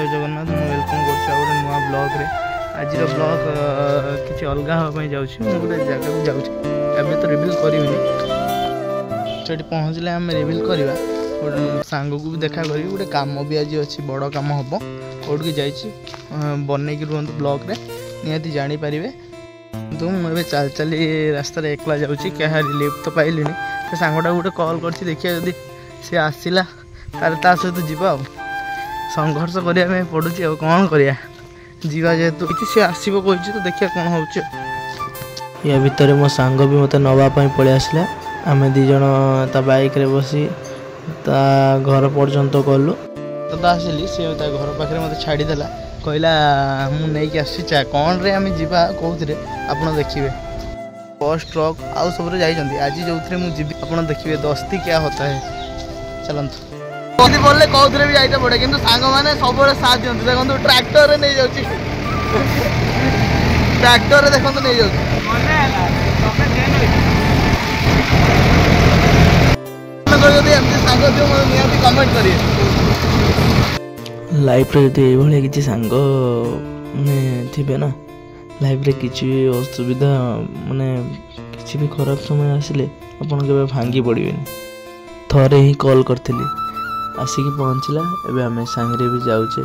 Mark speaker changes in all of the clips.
Speaker 1: जय जगन्नाथ मु वेलकम कर नुआ ब्लॉग रे आज ब्लॉग किसी अलग हाँपाई जाऊँगी गोटे जगह को जाऊँ तो रिविल करी पहुँचले आम रिविल करवा सांग को भी देखा करी गोटे कम भी आज अच्छी बड़ कम हम कौट की बनई रुहतु ब्लॉग रे निहाती जानीपारे तो मुझे चल चली रास्तार एकला जाऊँगी क्या रिलीफ तो पाइली तो सांगटा गोटे कॉल कर देखिए जदि सी आसला तार सहित जीवा संघर्ष करने पड़ू कौन करा जीवा जेहेतु सी आसब कही तो देखिए कौन हो या भितर मो सांग भी मत नवापाई पलि आसला आम दीज बाइक रे बसी ता घर पर्यंत गलु तो आसिली सी घर पाखे मत छाड़देला कहला मुझे आसी कौन रे आम जीवा कौन आप देखिए बस ट्रक आउ सब आज जो मुझे आप देखिए दस्ती क्या होता है चलते कदी बोले कौन भी जाइते पड़े कि सांग मैंने सब साथ दिखते देखो ट्रैक्टर नहीं जाऊँ ट्रैक्टर देखो नहीं जाऊँ कमेंट करिए लाइफ रे जो किसी सांग माने थे ना लाइफ रे किसी असुविधा माने किसी भी खराब समय आसिले आपन के भांगी पड़े थरे ही कॉल करी आसिक पहुँचला एवं आम सांगे भी जाऊे से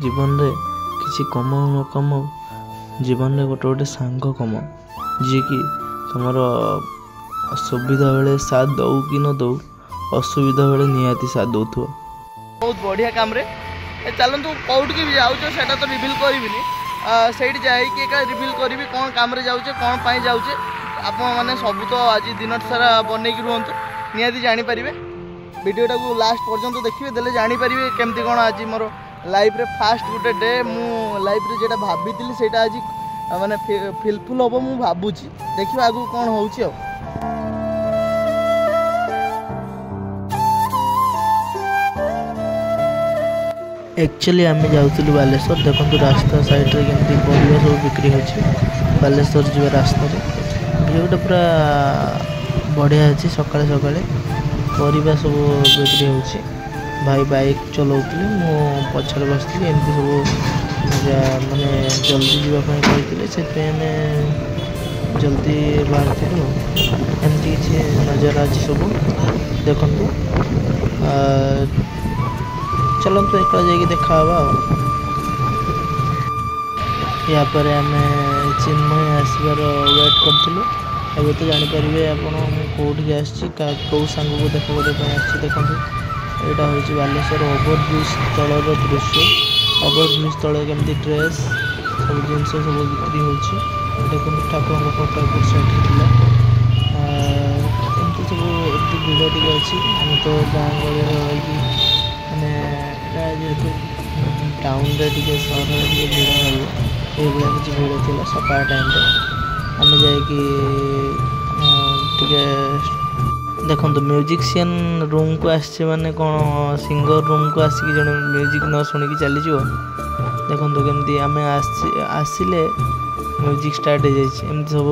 Speaker 1: जीवन रे किसी कमाऊ न कमाऊ जीवन में गोटे गोटे सांग कम जी कि तुम सुविधा बेले साथ दौ कि न दौ असुविधा बेले निहाती साथ दौ बहुत बढ़िया काम रे चलतु कौट की भी जाऊँ से तो रिविल करी से रिविल करी कौन कम जाऊे कौन पाई जाऊे आप मैंने सब तो आज दिन सारा बनई रुहतु निहाती जानीपारे वीडियोटा को लास्ट पर्यंत देखिए देले जानीपारे केमती कौन आज मोर लाइफ रे फास्ट गोटे डे मु लाइफ रे जेटा भाभी सेटा आज माने फिलफुल हम मु भाबुची देखिए आगु कौन होउची एक्चुअली आम जाऊँ बालेश्वर देखो रास्ता साइड रे केमती परिया सब बिक्री होची बालेश्वर जीवा रास्ता भिडियोटा पूरा बढ़िया अच्छी सकाଳେ सकाଳେ परिबा सब बिक्री होची भाई बाइक चलाउतले मो पछरे बसली एमती सब माने जल्दी जीवाई कहते से जल्दी बाहर एमती किसी नजर आज सब देखु चलतु एक जाकि देखा या पर आम चिन्मय आसबार वेट करूँ एवं तो जानीपारे आपठी आसी कौ सांग को देखा देखो यहाँ हूँ बालेश्वर ओवरब्रिज तल दृश्य ओवरब्रिज तले केमती ड्रेस सब जिन सब बिक्री हो देखो ठाकुर फोटो एपट साइड एमती सब एमती भिड़ टे अच्छी आम तो गाँ गहली मैंने जेहतु टाउन रे टे सहर टे भिड़ ये किसी भिड़ थी सकाळ टाइम आम जाके देखो म्यूजिशियन रूम को आसचे माने कौन सिंगर रूम को आसिक जन म्यूजिक न शुणिकी चली देखो केमती आम आसिले म्यूजिक स्टार्ट हो जाए सब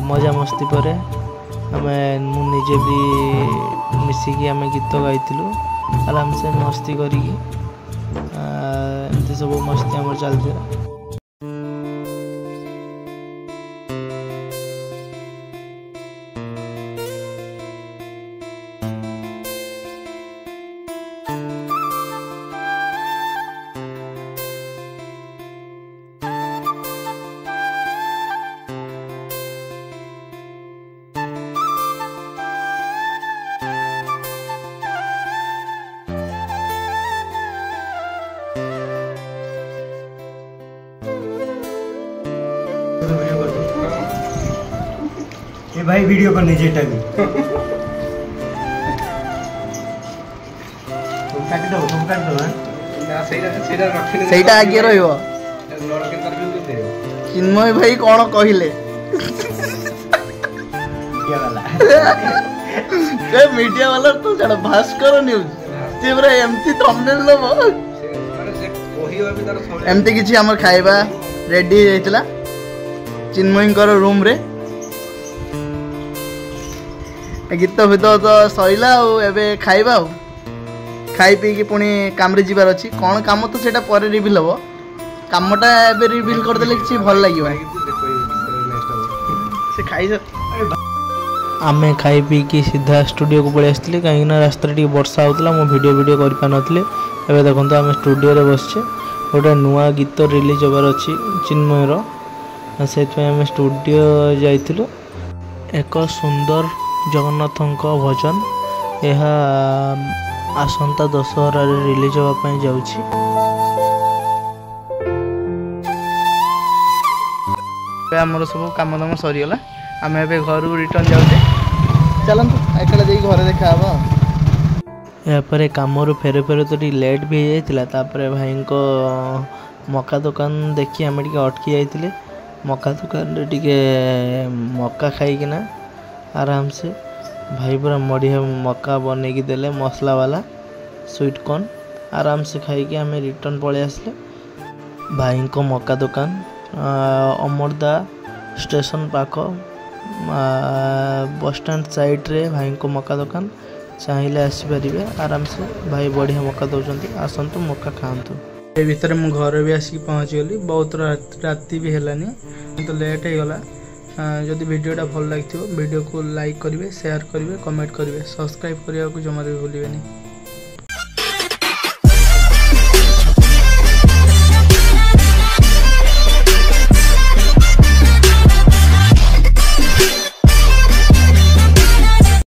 Speaker 1: मजा मस्ती पर आम मुझे भी मिसिकी आम गीत गाइलु आराम से मस्ती करी एमती सब मस्ती आम चलती
Speaker 2: ये भाई वीडियो करने जेटा भी
Speaker 1: सेटा आगे रहिबो चिन्मय भाई कौन कहले मीडिया वाला तो जड़ा भास्कर न्यूज ते पूरा एमती थंबनेल लो एमती किछि हमर खाइबा रेडी होइतला चिन्मय रूम रे गीत फित तो सैला एबे खाइबा खाई पी कि पुणी काम रे जीवार अच्छी कौन काम तो सेटा पर रिवील हम कामटा एबे रिवील कर देले किछि भल लागियो से खाई आमे खाई पी कि सीधा स्टूडियो को पळि आस्थिले काहे ना रास्ता रे वर्षा होतला मो वीडियो कर पा नथले एबे देखंतो आमे स्टूडियो रे बसछे गोटे नुआ गीत रिलीज होबार अच्छी चिन्मयर से आम स्टूडियो जाइलु एक सुंदर जगन्नाथ भजन यह आसंता दशहरा रिलीज होगापाई जाउछि। आमर सब काम दाम सरीगला आम ए घर को रिटर्न जाऊे चलतु एकला जाइए घर देखा यापर कम फेरे फेरे तो लेट भी हो जाता भाई को मका दुकान देखी आम टे अटकी जाइए मका दुकान टे मका खाईकिना आराम से भाई पूरा बढ़िया मका बनईकी देले मसला वाला स्वीट कॉर्न आराम से खाई आम रिटर्न पलि आसले भाई को मका दुकान अमरदा स्टेशन पाख बस स्टैंड साइड रे भाई को मका दुकान चाहिए आसीपारे आराम से भाई बढ़िया मका दौरान आसतु मका खातु ए भितर मु घर भी आसिक पहुँची गली बहुत राति भी है तो लेट हो गला जदि वीडियोटा भल लगी वीडियो को लाइक करेंगे शेयर करेंगे कमेंट करेंगे सब्सक्राइब करने को जमा भी भूलें।